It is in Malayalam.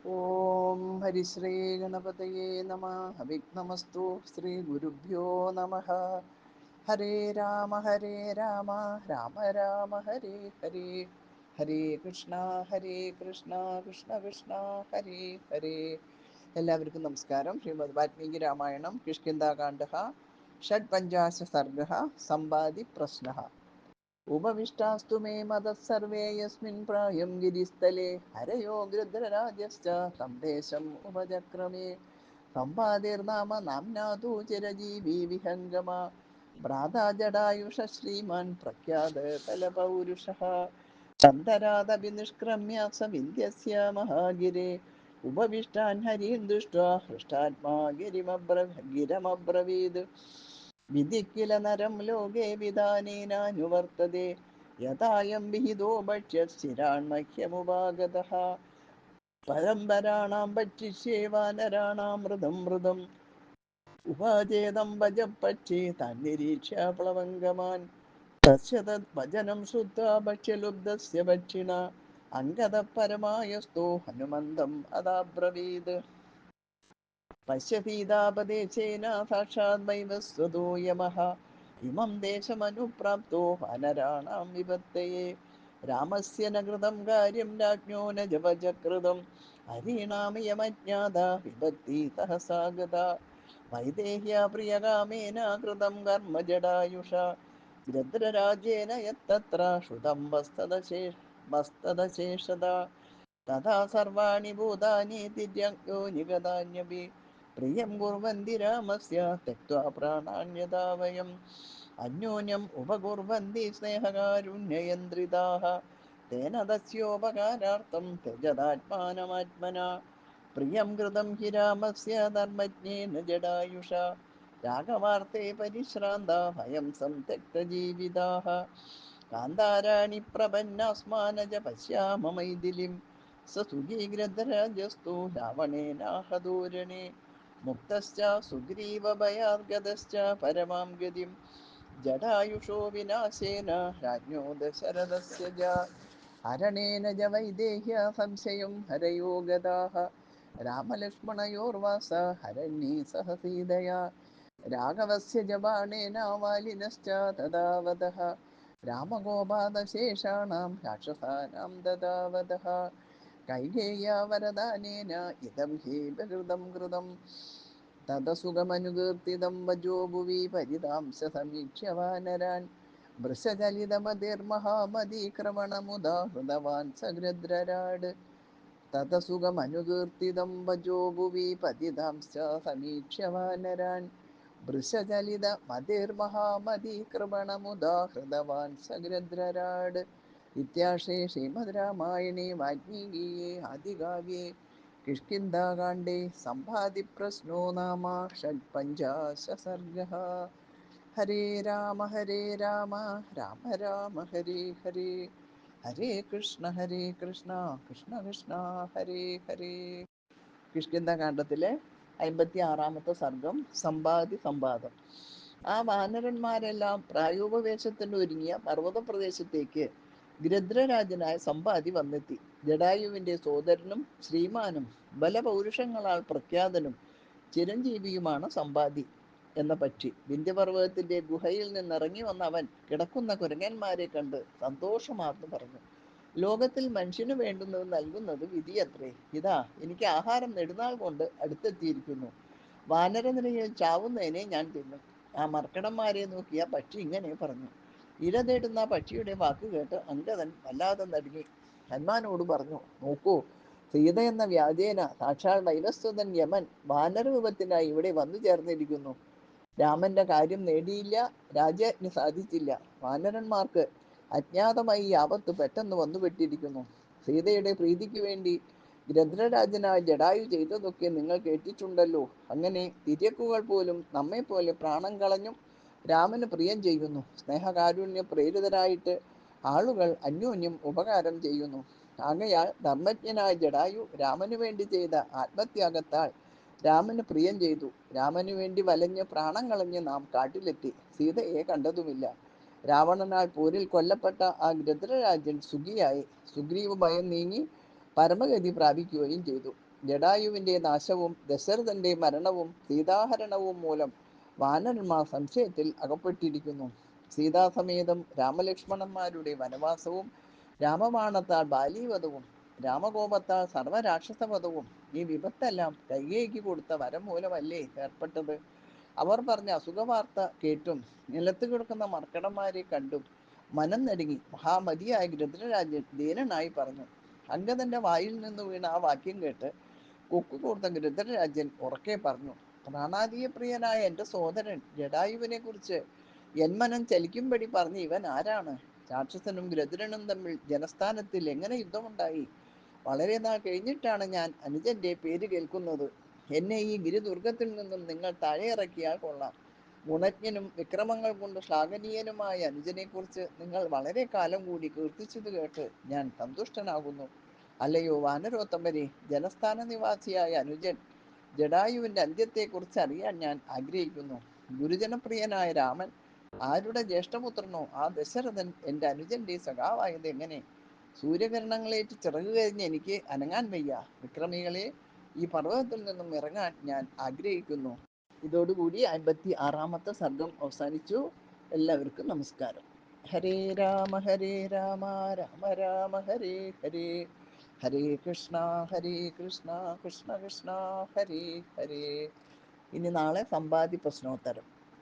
ഓം ഹരിശ്രീ ഗണപതയേ നമ. അവിഘ്നമസ്തു. ശ്രീ ഗുരുഭ്യോ നമ. ഹരേ രാമ രാമ രാമ ഹരേ ഹരേ. ഹരേ കൃഷ്ണ കൃഷ്ണ കൃഷ്ണ ഹരേ ഹരേ. എല്ലാവർക്കും നമസ്കാരം. ശ്രീമദ് വാൽമീകി രാമായണം കിഷ്കിന്ധാകാണ്ഡ ഷഡ്പഞ്ചാശ സർഗ സമ്പാദി പ്രശ്ന. ഉപവിഷ്ടാസ്തു मे मदः सर्वे यस्मिन् प्रायं गिरिस्थले हरयो गृध्रराजश्च तं देशम् उपचक्रमे. सम्पादिर्नाम नाम्ना तु चिरजीवी विहङ्गमा. भ्राता जडायुष श्रीमान् प्रख्यातकलपौरुषः. तन्तरादपि निष्क्रम्य स विन्ध्यस्य महागिरे. उपविष्टान् हरीन् दृष्ट्वा हृष्टात्मा गिरमब्रवीद्. विधि किल नरं लोके विधानेनानुवर्तते. यथायं विहितो भक्ष्यश्चिरान्मह्यमुपागतः. परम्पराणां भक्षिष्ये वानराणां मृदं मृदम्. उपाचेदं भजपक्षे तन्निरीक्ष्य प्लवङ्गमान्. तस्य तद्वचनं श्रुत्वा भक्ष्यलुब्धस्य भक्षिणा अङ्गदः परमायस्तो हनुमन्तम् अदाब्रवीत्. पश्य सीतापदेशेन साक्षात् वैवस्वतो यमः इमं देशमनुप्राप्तो वानराणां विपत्तये. रामस्य न कृतं कार्यं राज्ञो न जपचकृतं हरीणां यमज्ञाता विपत्ति सहसा गता. वैदेह्या प्रियकामेन कृतं कर्म जडायुषा गृध्रराज्येन यत्तत्र श्रुतं वस्तदशेषदा. तथा सर्वाणि भूतानि तिर्यज्ञो निगतान्यपि प्रियं कुर्वन्ति रामस्य त्यक्त्वा प्राणान्यथा वयम्. अन्योन्यम् उपकुर्वन्ति स्नेहकारुण्ययन्त्रिताः तेन तस्योपकारार्थं त्यजदात्मानमात्मना. प्रियं कृतं हि रामस्य धर्मज्ञेन जडायुषा राघवार्थे परिश्रान्ता भयं संत्यक्तजीविताः. कान्ताराणि प्रपन्नास्मान् च पश्याम मैथिलीं स सुखीग्रधराजस्तु रावणेनाहदूरणे. मुक्तश्च सुग्रीवभयाद्गतश्च परमां गतिं जटायुषो विनाशेन राज्ञो दशरथस्य च हरणेन च वैदेह्य संशयं हरयो गताः. रामलक्ष्मणयोर्वास हरण्ये सह सीतया राघवस्य च बाणेन वालिनश्च तदावतः. रामगोपादशेषाणां राक्षसानां ददावतः. कैकेय्या वरदानेन इदं हि विकृतं कृतं ततसुखमनुकीर्तितं वजो भुवि परितांस समीक्ष्य वानरान्. वृषचलितमतिर्महामतीक्रमणमुदाहृतवान् सगृध्रराड्. ततसुखमनुकीर्तितं वजो भुवि पतितांश्च समीक्ष्य वानरान्. वृषचलितमतिर्महामतीक्रमणमुदाहृतवान् सगृध्रराड्. इत्यार्षे श्रीमद् रामायणे वाल्मीकीये आदिकाव्ये किष्किन्धाकाण्डे सम्पादिप्रश्नो नाम षट्पञ्चाशः सर्गः. हरे राम राम राम हरे हरे. ഹരേ കൃഷ്ണ കൃഷ്ണ കൃഷ്ണ ഹരേ ഹരേ. കിഷ്കിന്ധാകാണ്ഡത്തിലെ 56-ാമത്തെ സർഗം സംവാദം. ആ വാനരന്മാരെല്ലാം പ്രായോപവേശത്തിന് ഒരുങ്ങിയ പർവ്വത പ്രദേശത്തേക്ക് ഗൃധ്രരാജനായ സമ്പാതി വന്നെത്തി. ജടായുവിന്റെ സോദരനും ശ്രീമാനും ബലപൗരുഷങ്ങളാൽ പ്രഖ്യാതനും ചിരഞ്ജീവിയുമാണ് സമ്പാതി എന്ന പക്ഷി. വിന്ധ്യപർവ്വതത്തിന്റെ ഗുഹയിൽ നിന്നിറങ്ങി വന്ന അവൻ കിടക്കുന്ന കുരങ്ങന്മാരെ കണ്ട് സന്തോഷമാർന്നു പറഞ്ഞു: ലോകത്തിൽ മനുഷ്യന് വേണ്ടുന്നത് നൽകുന്നത് വിധിയത്രേ. ഇതാ എനിക്ക് ആഹാരം നെടുനാൾ കൊണ്ട് അടുത്തെത്തിയിരിക്കുന്നു. വാനരനിരയിൽ ചാവുന്നതിനെ ഞാൻ തിന്നും. ആ മർക്കടന്മാരെ നോക്കിയ പക്ഷി ഇങ്ങനെ പറഞ്ഞു. ഇര തേടുന്ന പക്ഷിയുടെ വാക്ക് കേട്ട് അങ്കദൻ വല്ലാതെ നടുങ്ങി. ഹനുമാനോട് പറഞ്ഞു: നോക്കൂ, സീത എന്ന വ്യാജേന സാക്ഷാൽ വൈവസ്വതൻ യമൻ വാനരരൂപത്തിനായി ഇവിടെ വന്നു ചേർന്നിരിക്കുന്നു. രാമന്റെ കാര്യം നേടിയില്ല, രാജ്യാജ്ഞ സാധിച്ചില്ല. വാനരന്മാർക്ക് അജ്ഞാതമായി ഈ ആപത്ത് പെട്ടെന്ന് വന്നുപെട്ടിരിക്കുന്നു. സീതയുടെ പ്രീതിക്ക് വേണ്ടി ഗൃധ്രരാജനായ ജടായു ചെയ്തതൊക്കെ നിങ്ങൾ കേട്ടിട്ടുണ്ടല്ലോ. അങ്ങനെ തിര്യക്കുകൾ പോലും നമ്മെപ്പോലെ പ്രാണം കളഞ്ഞും രാമന് പ്രിയം ചെയ്യുന്നു. സ്നേഹകാരുണ്യ പ്രേരിതരായിട്ട് ആളുകൾ അന്യോന്യം ഉപകാരം ചെയ്യുന്നു. ആകയാൽ ധർമ്മജ്ഞനായ ജടായു രാമനു വേണ്ടി ചെയ്ത ആത്മത്യാഗത്താൽ രാമന് പ്രിയം ചെയ്തു. രാമനു വേണ്ടി വലഞ്ഞ് പ്രാണം കളഞ്ഞ് നാം കാട്ടിലെത്തി. സീതയെ കണ്ടതുമില്ല. രാവണനാൽ പോരിൽ കൊല്ലപ്പെട്ട ആ ഗൃധ്രരാജൻ സുഖിയായി. സുഗ്രീവ് ഭയം നീങ്ങി പരമഗതി പ്രാപിക്കുകയും ചെയ്തു. ജടായുവിൻ്റെ നാശവും ദശരഥന്റെ മരണവും സീതാഹരണവും മൂലം വാനരന്മാർ സംശയത്തിൽ അകപ്പെട്ടിരിക്കുന്നു. സീതാസമേതം രാമലക്ഷ്മണന്മാരുടെ വനവാസവും രാമബാണത്താൽ ബാലീവധവും രാമകോപത്താൽ സർവരാക്ഷസവധവും ഈ വിപത്തെല്ലാം കൈകേയിക്ക് കൊടുത്ത വരം മൂലമല്ലേ ഏർപ്പെട്ടത്. അവർ പറഞ്ഞ അസുഖവാർത്ത കേട്ടും നിലത്ത് കിടക്കുന്ന മർക്കടന്മാരെ കണ്ടും മനം നടുങ്ങി മഹാമതിയായ ഗൃധ്രരാജൻ ദീനനായി പറഞ്ഞു. അംഗദന്റെ വായിൽ നിന്ന് വീണ ആ വാക്യം കേട്ട് കൊക്കുകൂർത്ത ഗൃധ്രരാജൻ ഉറക്കെ പറഞ്ഞു, പ്രാണാതീയപ്രിയനായ എൻ്റെ സോദരൻ ജടായുവിനെ കുറിച്ച് മനം ചലിക്കുംപടി പറഞ്ഞ് ഇവൻ ആരാണ്? രാക്ഷസനും ഗൃധ്രനും തമ്മിൽ ജനസ്ഥാനത്തിൽ എങ്ങനെ യുദ്ധമുണ്ടായി? വളരെ നാൾ കഴിഞ്ഞിട്ടാണ് ഞാൻ അനുജന്റെ പേര് കേൾക്കുന്നത്. എന്നെ ഈ ഗിരിദുർഗത്തിൽ നിന്നും നിങ്ങൾ താഴെ ഇറക്കിയാൽ കൊള്ളാം. ഗുണജ്ഞനും വിക്രമങ്ങൾ കൊണ്ട് ശ്ലാഘനീയനുമായ അനുജനെക്കുറിച്ച് നിങ്ങൾ വളരെ കാലം കൂടി കീർത്തിച്ചത് കേട്ട് ഞാൻ സന്തുഷ്ടനാകുന്നു. അല്ലയോ വാനരോത്തമരെ, ജനസ്ഥാന നിവാസിയായ അനുജൻ ജടായുവിൻ്റെ അന്ത്യത്തെക്കുറിച്ച് അറിയാൻ ഞാൻ ആഗ്രഹിക്കുന്നു. ഗുരുജനപ്രിയനായ രാമൻ ആരുടെ ജ്യേഷ്ഠപുത്രനോ ആ ദശരഥൻ എൻ്റെ അനുജന്റെ സഖാവായത് എങ്ങനെ? സൂര്യകിരണങ്ങളേറ്റ് ചിറക് കരിഞ്ഞ് എനിക്ക് അനങ്ങാൻ വയ്യ. വിക്രമികളെ, ഈ പർവ്വതത്തിൽ നിന്നും ഇറങ്ങാൻ ഞാൻ ആഗ്രഹിക്കുന്നു. ഇതോടുകൂടി 56-ാമത്തെ സർഗം അവസാനിച്ചു. എല്ലാവർക്കും നമസ്കാരം. ഹരേ രാമ രാമ രാമ ഹരേ ഹരേ, ഹരേ കൃഷ്ണ കൃഷ്ണ കൃഷ്ണ ഹരേ ഹരേ. ഇനി നാളെ സമ്പാദ്യ പ്രശ്നോത്തരം.